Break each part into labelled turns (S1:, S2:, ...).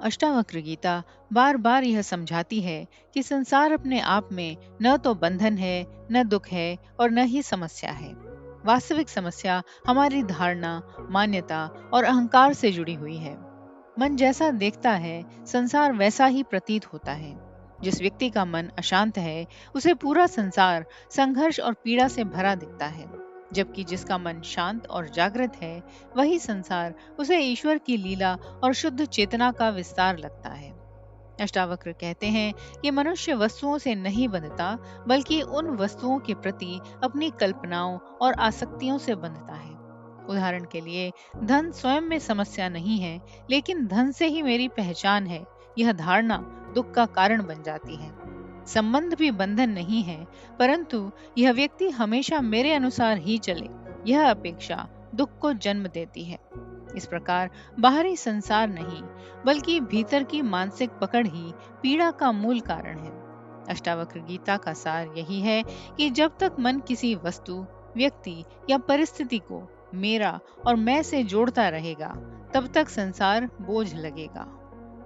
S1: अष्टावक्र गीता बार बार यह समझाती है कि संसार अपने आप में न तो बंधन है, न दुख है और न ही समस्या है। वास्तविक समस्या हमारी धारणा, मान्यता और अहंकार से जुड़ी हुई है। मन जैसा देखता है, संसार वैसा ही प्रतीत होता है। जिस व्यक्ति का मन अशांत है, उसे पूरा संसार संघर्ष और पीड़ा से भरा दिखता है। जबकि जिसका मन शांत और जागृत है, वही संसार उसे ईश्वर की लीला और शुद्ध चेतना का विस्तार लगता है। अष्टावक्र कहते हैं कि मनुष्य वस्तुओं से नहीं बंधता, बल्कि उन वस्तुओं के प्रति अपनी कल्पनाओं और आसक्तियों से बंधता है। उदाहरण के लिए, धन स्वयं में समस्या नहीं है, लेकिन धन से ही मेरी पहचान है, यह धारणा दुख का कारण बन जाती है। संबंध भी बंधन नहीं है, परंतु यह व्यक्ति हमेशा मेरे अनुसार ही चले, यह अपेक्षा दुख को जन्म देती है। इस प्रकार बाहरी संसार नहीं, बल्कि भीतर की मानसिक पकड़ ही पीड़ा का मूल कारण है। अष्टावक्र गीता का सार यही है कि जब तक मन किसी वस्तु, व्यक्ति या परिस्थिति को मेरा और मैं से जोड़ता रहेगा, तब तक संसार बोझ लगेगा।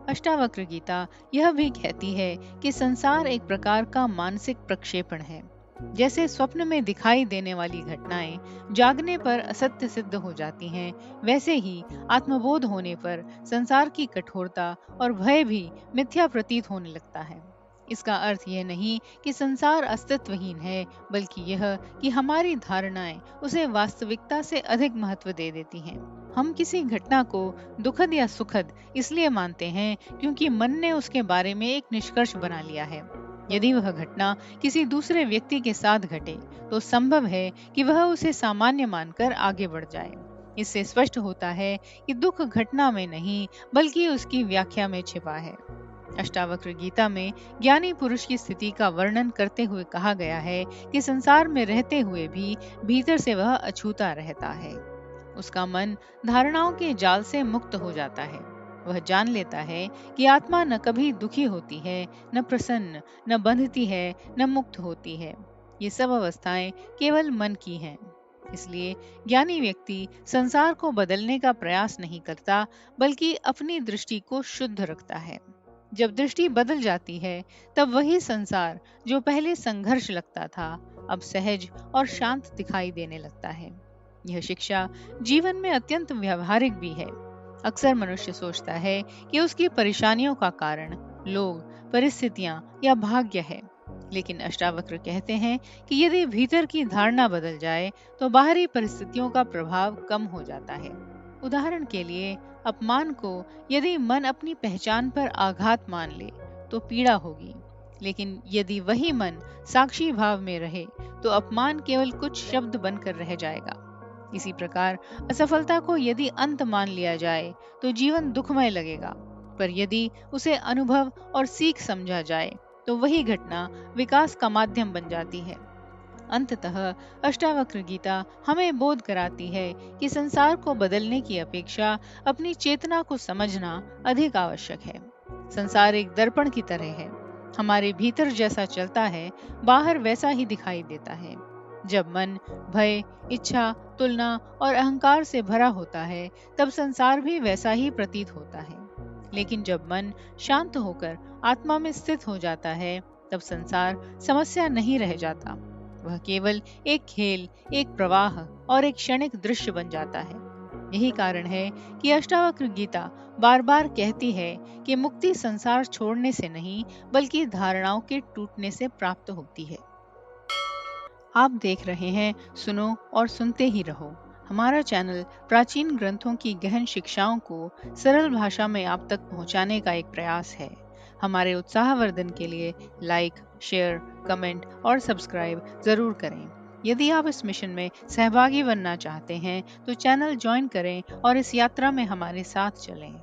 S1: अष्टावक्र गीता यह भी कहती है कि संसार एक प्रकार का मानसिक प्रक्षेपण है। जैसे स्वप्न में दिखाई देने वाली घटनाएं जागने पर असत्य सिद्ध हो जाती हैं, वैसे ही आत्मबोध होने पर संसार की कठोरता और भय भी मिथ्या प्रतीत होने लगता है। इसका अर्थ यह नहीं कि संसार अस्तित्वहीन है, बल्कि यह कि हमारी धारणाएं उसे वास्तविकता से अधिक महत्व दे देती हैं। हम किसी घटना को दुखद या सुखद इसलिए मानते हैं क्योंकि मन ने उसके बारे में एक निष्कर्ष बना लिया है। यदि वह घटना किसी दूसरे व्यक्ति के साथ घटे, तो संभव है कि वह उसे सामान्य मानकर आगे बढ़ जाए। इससे स्पष्ट होता है कि दुख घटना में नहीं, बल्कि उसकी व्याख्या में छिपा है। अष्टावक्र गीता में ज्ञानी पुरुष की स्थिति का वर्णन करते हुए कहा गया है कि संसार में रहते हुए भी भीतर से वह अछूता रहता है। उसका मन धारणाओं के जाल से मुक्त हो जाता है। वह जान लेता है कि आत्मा न कभी दुखी होती है, न प्रसन्न, न बंधती है, न मुक्त होती है। ये सब अवस्थाएं केवल मन की हैं। इसलिए ज्ञानी व्यक्ति संसार को बदलने का प्रयास नहीं करता, बल्कि अपनी दृष्टि को शुद्ध रखता है। जब दृष्टि बदल जाती है, तब वही संसार जो पहले संघर्ष लगता था, अब सहज और शांत दिखाई देने लगता है। यह शिक्षा जीवन में अत्यंत व्यावहारिक भी है। अक्सर मनुष्य सोचता है कि उसकी परेशानियों का कारण लोग, परिस्थितियां या भाग्य है। लेकिन अष्टावक्र कहते हैं कि यदि भीतर की धारणा बदल जाए, तो बाहरी परिस्थितियों का प्रभाव कम हो जाता है। उदाहरण के लिए, अपमान को यदि मन अपनी पहचान पर आघात मान ले, तो पीड़ा होगी। लेकिन यदि वही मन साक्षी भाव में रहे, तो अपमान केवल कुछ शब्द बनकर रह जाएगा। इसी प्रकार असफलता को यदि अंत मान लिया जाए, तो जीवन दुखमय लगेगा। पर यदि उसे अनुभव और सीख समझा जाए, तो वही घटना विकास का माध्यम बन जाती है। अंततः अष्टावक्र गीता हमें बोध कराती है कि संसार को बदलने की अपेक्षा अपनी चेतना को समझना अधिक आवश्यक है। संसार एक दर्पण की तरह है। हमारे भीतर जैसा चलता है, बाहर वैसा ही दिखाई देता है। जब मन भय, इच्छा, तुलना और अहंकार से भरा होता है, तब संसार भी वैसा ही प्रतीत होता है। लेकिन जब मन शांत होकर आत्मा में स्थित हो जाता है, तब संसार समस्या नहीं रह जाता। वह केवल एक खेल, एक प्रवाह और एक क्षणिक दृश्य बन जाता है। यही कारण है कि अष्टावक्र गीता बार बार कहती है कि मुक्ति संसार छोड़ने से नहीं, बल्कि धारणाओं के टूटने से प्राप्त होती है। आप देख रहे हैं सुनो और सुनते ही रहो। हमारा चैनल प्राचीन ग्रंथों की गहन शिक्षाओं को सरल भाषा में आप तक पहुंचाने का एक प्रयास है। हमारे उत्साहवर्धन के लिए लाइक, शेयर, कमेंट और सब्सक्राइब जरूर करें। यदि आप इस मिशन में सहभागी बनना चाहते हैं, तो चैनल ज्वाइन करें और इस यात्रा में हमारे साथ चलें।